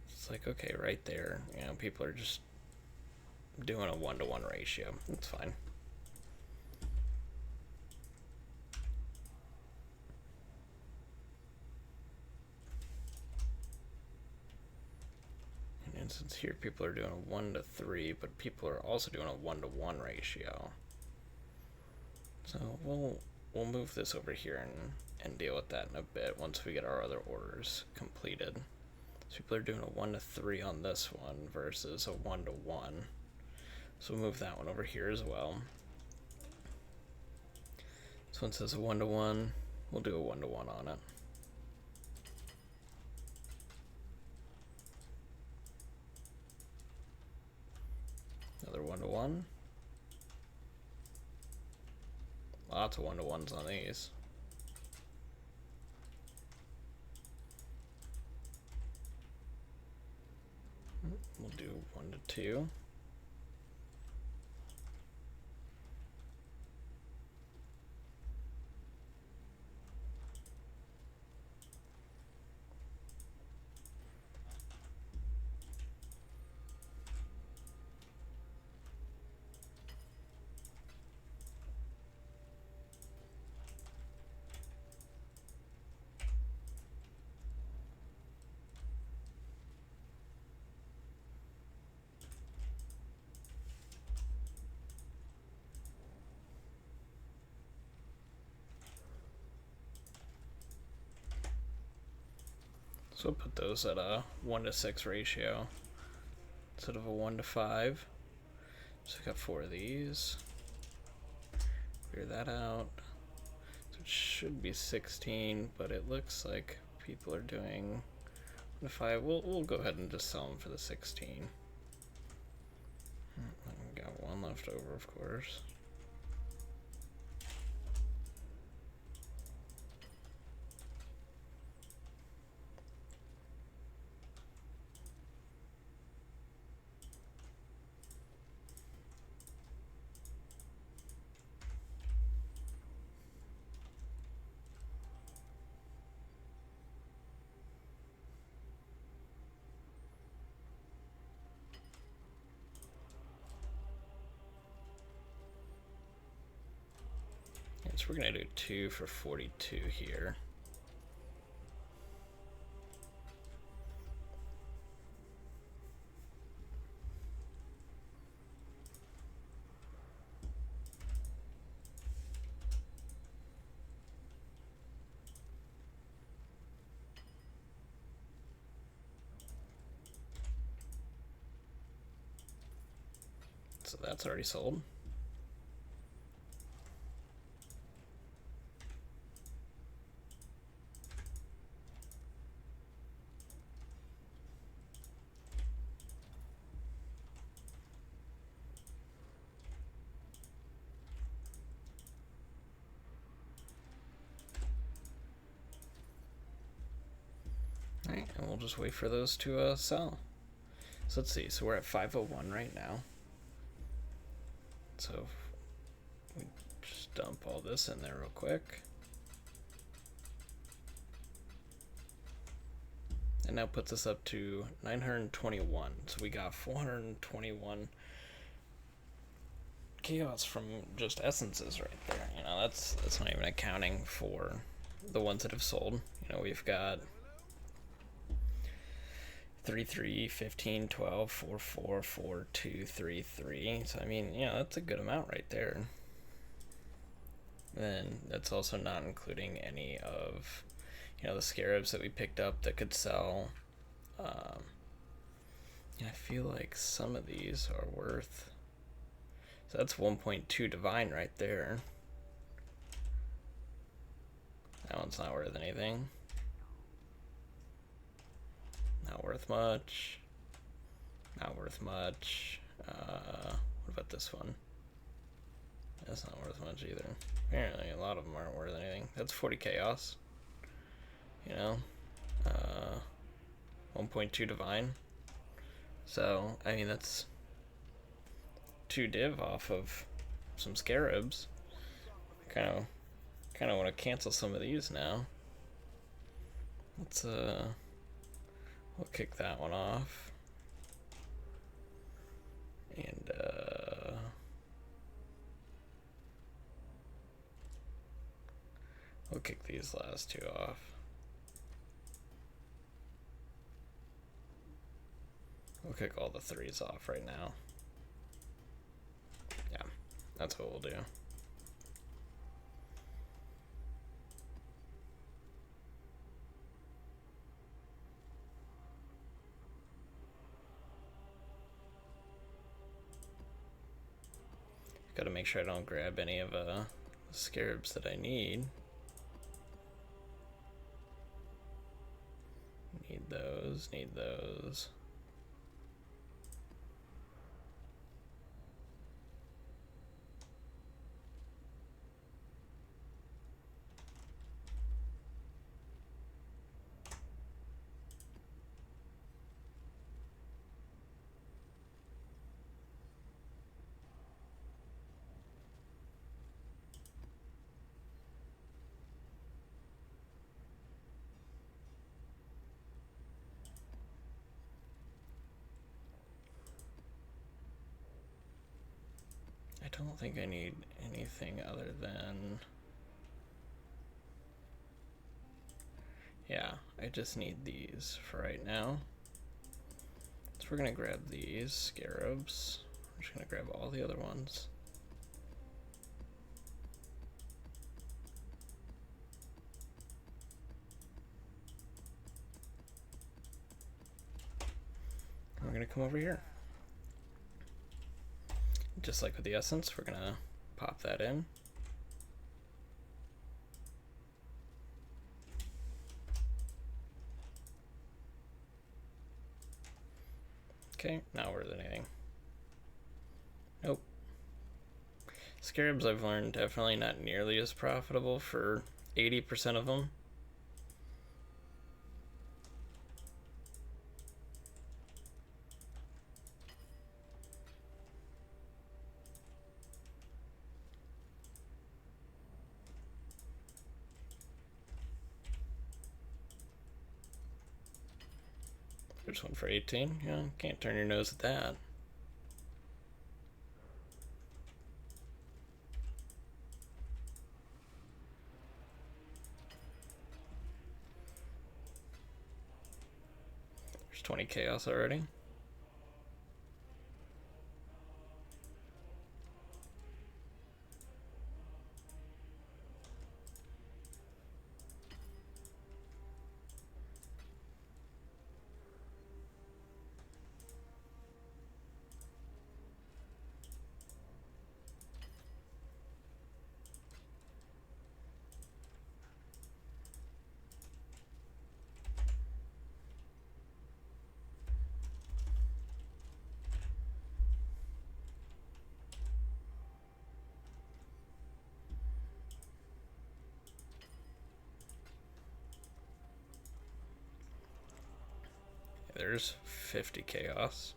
It's like, okay, right there, people are just doing a 1-to-1 ratio. That's fine. And since here people are doing a 1-to-3, but people are also doing a 1-to-1 ratio. So we'll move this over here and deal with that in a bit once we get our other orders completed. So people are doing a 1-to-3 on this one versus a 1-to-1. So we'll move that one over here as well. This one says a 1-to-1. We'll do a 1-to-1 on it. Another 1-to-1. Lots of 1-to-1s on these. We'll do 1-to-2. So we'll put those at a 1-to-6 ratio instead of a 1-to-5. So we got 4 of these. Clear that out. So it should be 16, but it looks like people are doing 1-to-5. We'll go ahead and just sell them for the 16. We got one left over, of course. So we're gonna do 2 for 42 here. So that's already sold. Alright, and we'll just wait for those to sell. So let's see, so we're at 501 right now. So we just dump all this in there real quick. And now puts us up to 921. So we got 421 chaos from just essences right there. You know, that's not even accounting for the ones that have sold. You know, we've got 3, 3, 15, 12, 4, 4, 4, 2, 3, 3. So I mean, you know, that's a good amount right there. Then that's also not including any of, you know, the scarabs that we picked up that could sell. I feel like some of these are worth. So that's 1.2 divine right there. That one's not worth anything. Not worth much. Not worth much. What about this one? That's not worth much either. Apparently a lot of them aren't worth anything. That's 40 chaos. You know? 1.2 divine. So, I mean, that's 2 div off of some scarabs. Kind of want to cancel some of these now. Let's we'll kick that one off. And we'll kick these last 2 off. We'll kick all the 3s off right now. Yeah, that's what we'll do. Gotta make sure I don't grab any of the scarabs that I need. Need those, need those. I don't think I need anything other than, yeah, I just need these for right now. So we're gonna grab these scarabs. I'm just gonna grab all the other ones. And we're gonna come over here. Just like with the essence, we're gonna pop that in. Okay, not worth anything. Nope. Scarabs, I've learned, definitely not nearly as profitable for 80% of them. There's one for 18. Yeah, can't turn your nose at that. There's 20 chaos already. there's 50 chaos.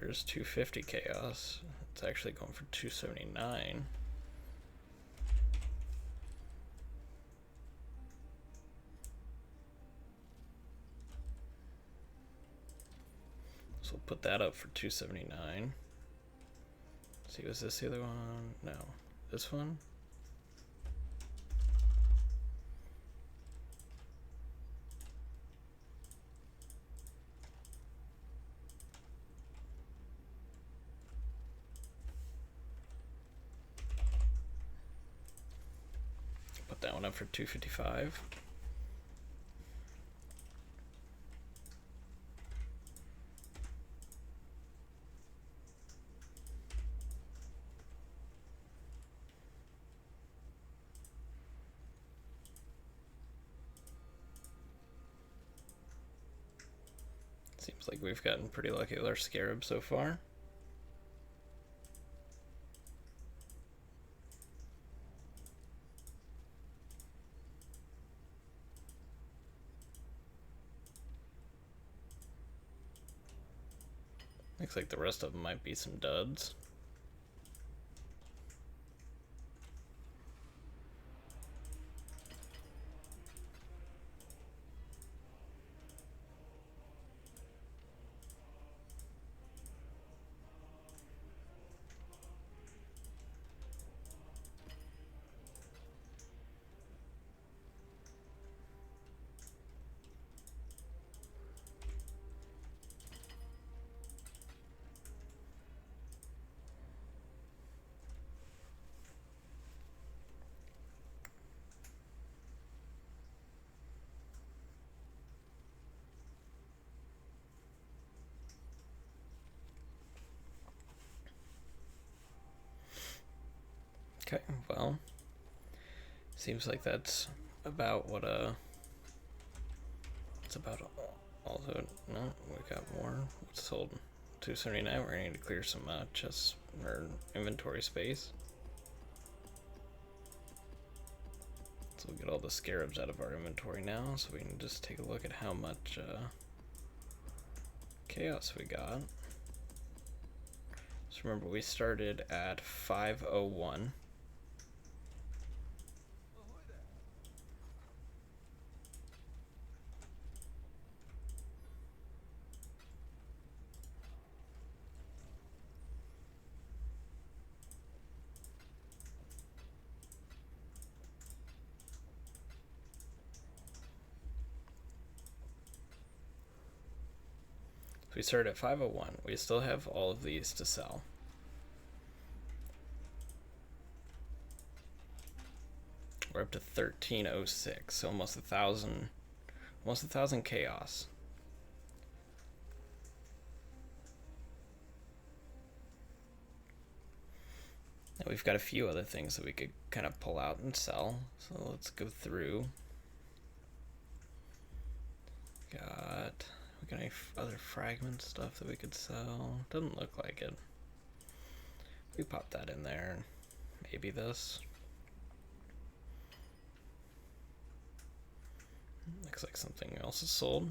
There's 250 chaos. It's actually going for 279. So we'll put that up for 279. See, was this the other one? No. This one? Put that one up for 255. Seems like we've gotten pretty lucky with our scarab so far. Looks like the rest of them might be some duds. Okay, well, seems like that's about what it's about. Also, no, we got more. It's sold 279. We're gonna need to clear some chests or inventory space. So we'll get all the scarabs out of our inventory now, so we can just take a look at how much chaos we got. So remember, we started at 501. We started at 501. We still have all of these to sell. We're up to 1306, so almost 1,000 chaos. Now we've got a few other things that we could kind of pull out and sell. So let's go through. We got any other fragment stuff that we could sell? Doesn't look like it. We pop that in there. Maybe this. Looks like something else is sold.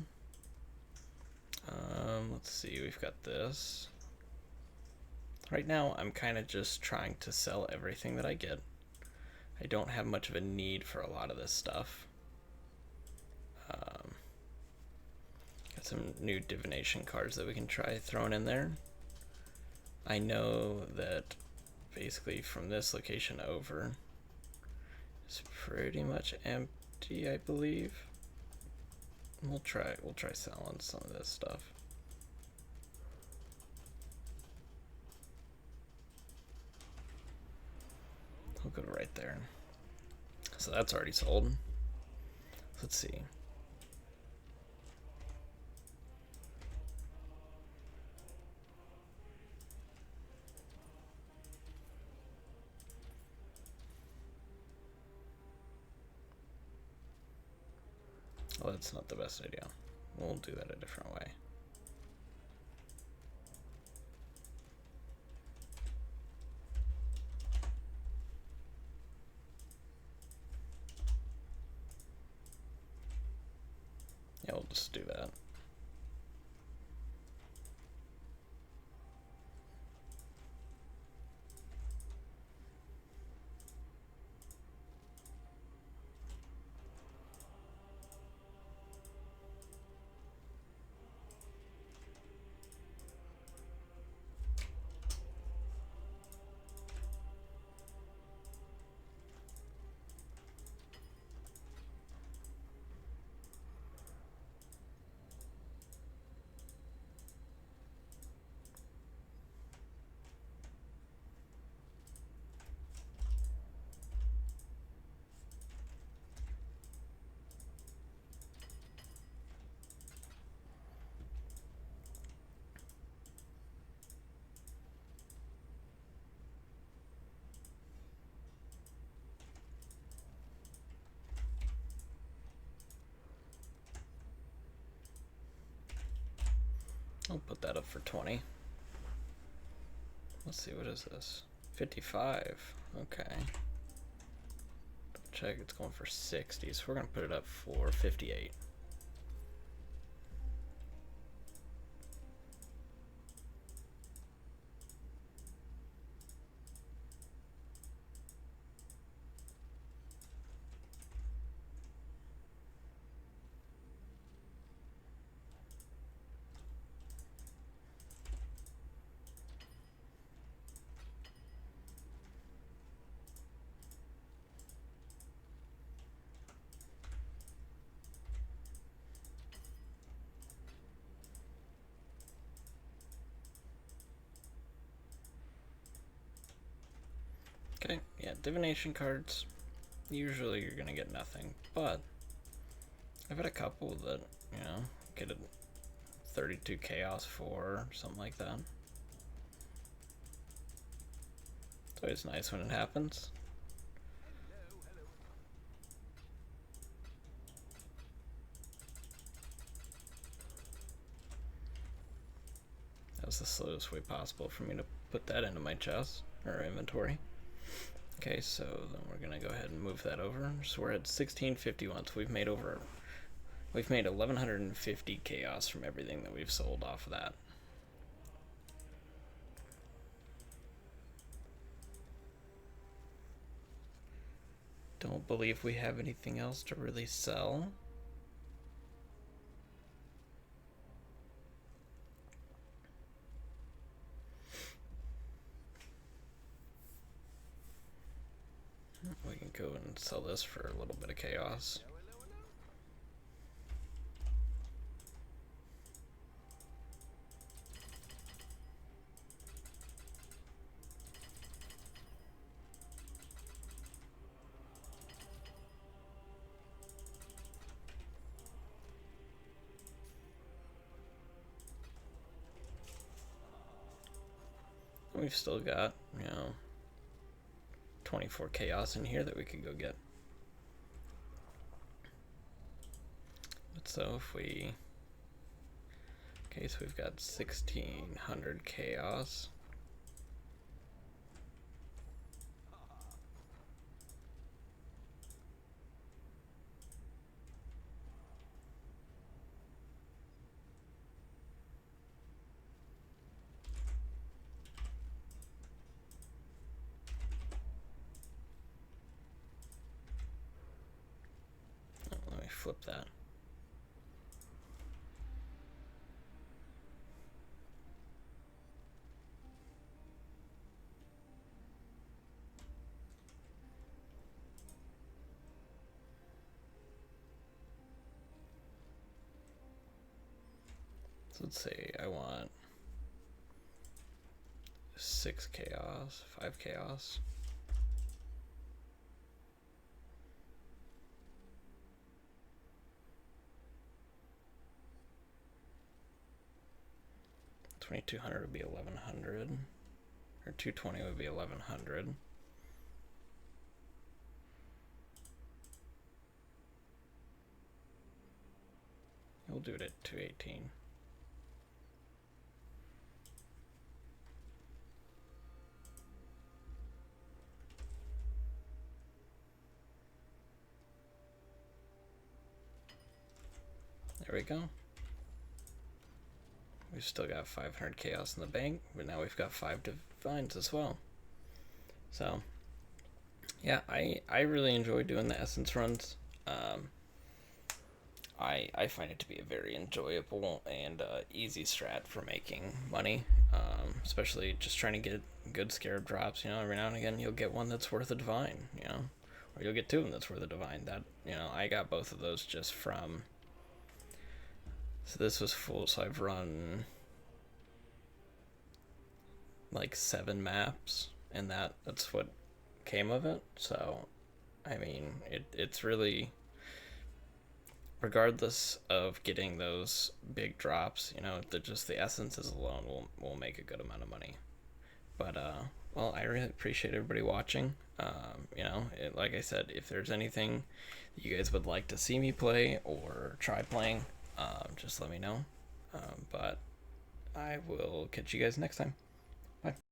Let's see, we've got this. Right now, I'm kind of just trying to sell everything that I get. I don't have much of a need for a lot of this stuff. Got some new divination cards that we can try throwing in there. I know that basically from this location over, it's pretty much empty, I believe. We'll try selling some of this stuff. right there. So that's already sold. Let's see. Well, that's not the best idea. We'll do that a different way. Yeah, we'll just do that. I'll put that up for 20. Let's see, what is this? 55. Okay. Check, it's going for 60, so we're gonna put it up for 58. Okay, yeah, divination cards, usually you're gonna get nothing, but I've had a couple that, you know, get a 32 chaos for, something like that. It's always nice when it happens. That was the slowest way possible for me to put that into my chest, or inventory. Okay, so then we're gonna go ahead and move that over. So we're at 1651, so we've made 1150 chaos from everything that we've sold off of that. Don't believe we have anything else to really sell. We can go and sell this for a little bit of chaos. We've still got, 24 chaos in here that we could go get. But so if we... Okay, so we've got 1600 chaos. Let me flip that. So let's say I want 6 chaos, 5 chaos. 2200 would be 1100, or 220 would be 1100. We'll do it at 218. There we go. We've still got 500 chaos in the bank, but now we've got 5 divines as well. So, yeah, I really enjoy doing the essence runs. I find it to be a very enjoyable and easy strat for making money, especially just trying to get good scarab drops. You know, every now and again you'll get one that's worth a divine, you know, or you'll get two of them that's worth a divine. That, you know, I got both of those just from. So this was full, so I've run like 7 maps, and that's what came of it. So, I mean, it's really, regardless of getting those big drops, you know, just the essences alone will make a good amount of money. But well, I really appreciate everybody watching. You know, like I said, if there's anything that you guys would like to see me play or try playing, just let me know. But I will catch you guys next time. Bye.